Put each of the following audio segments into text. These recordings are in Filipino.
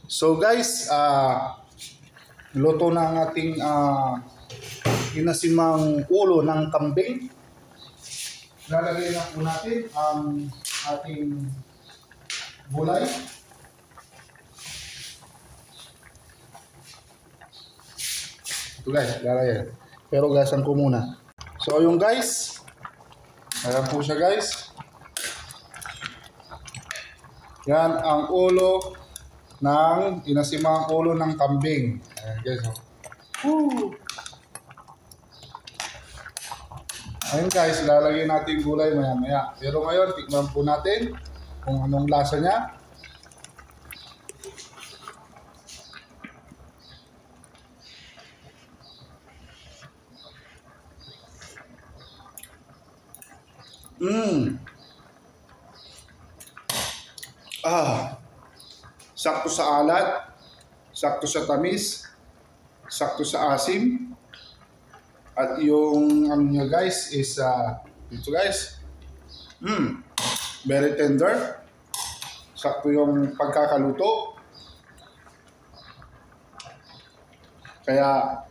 So guys, luto na ang ating inasimang ulo ng kambing. Lalagay na po natin ang ating gulay. Ito guys, lalagay. Pero gasan ko muna. So yung guys, ayan po siya guys. Yan ang ulo ng inasimang ulo ng kambing. Ayan guys. Woo! Ayun guys, lalagay natin gulay maya maya. Pero ngayon, tikman po natin kung anong lasa niya. Sakto sa alat, sakto sa tamis, sakto sa asim. At yung ano niya guys is ito guys. Very tender. Sakto yung pagkakaluto. Kaya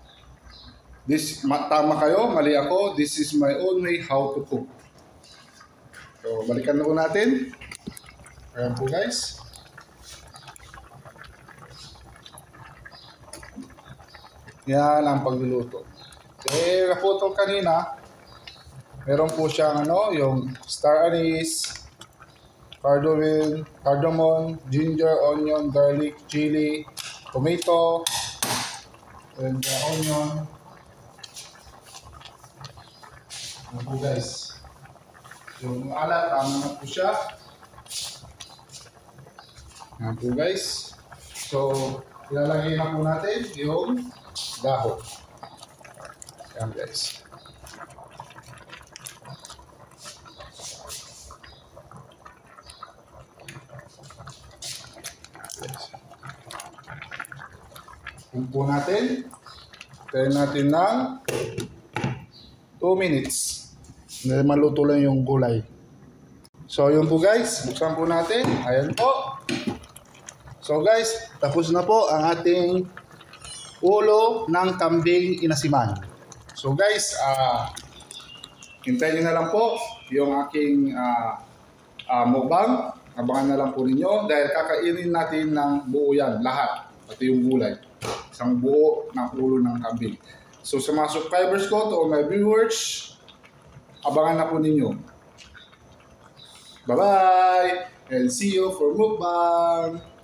tama kayo, mali ako. This is my own way how to cook. So balikan na po natin. Ayan po guys. Yan ang pagluluto. Naputol kanina, meron po siyang yung star anise, cardamom, ginger, onion, garlic, chili, tomato, and onion. Ano po guys? Yung alat, tama na po siya. Ano po guys? So, ilalagay na po natin yung dahon. Yan guys. Umpo natin. Tayo natin ng 2 minutes. Maluto lang yung gulay. So yun po guys. Buksan po natin. Ayan po. So guys, tapos na po ang ating ulo ng kambing inasiman. So guys, hintayin nyo na lang po yung aking mukbang. Abangan na lang po ninyo dahil kakainin natin ng buo yan, lahat. Pati yung gulay. Isang buo ng ulo ng kambing. So sa mga subscribers ko, to all my viewers, abangan na po ninyo. Bye-bye! And see you for mukbang!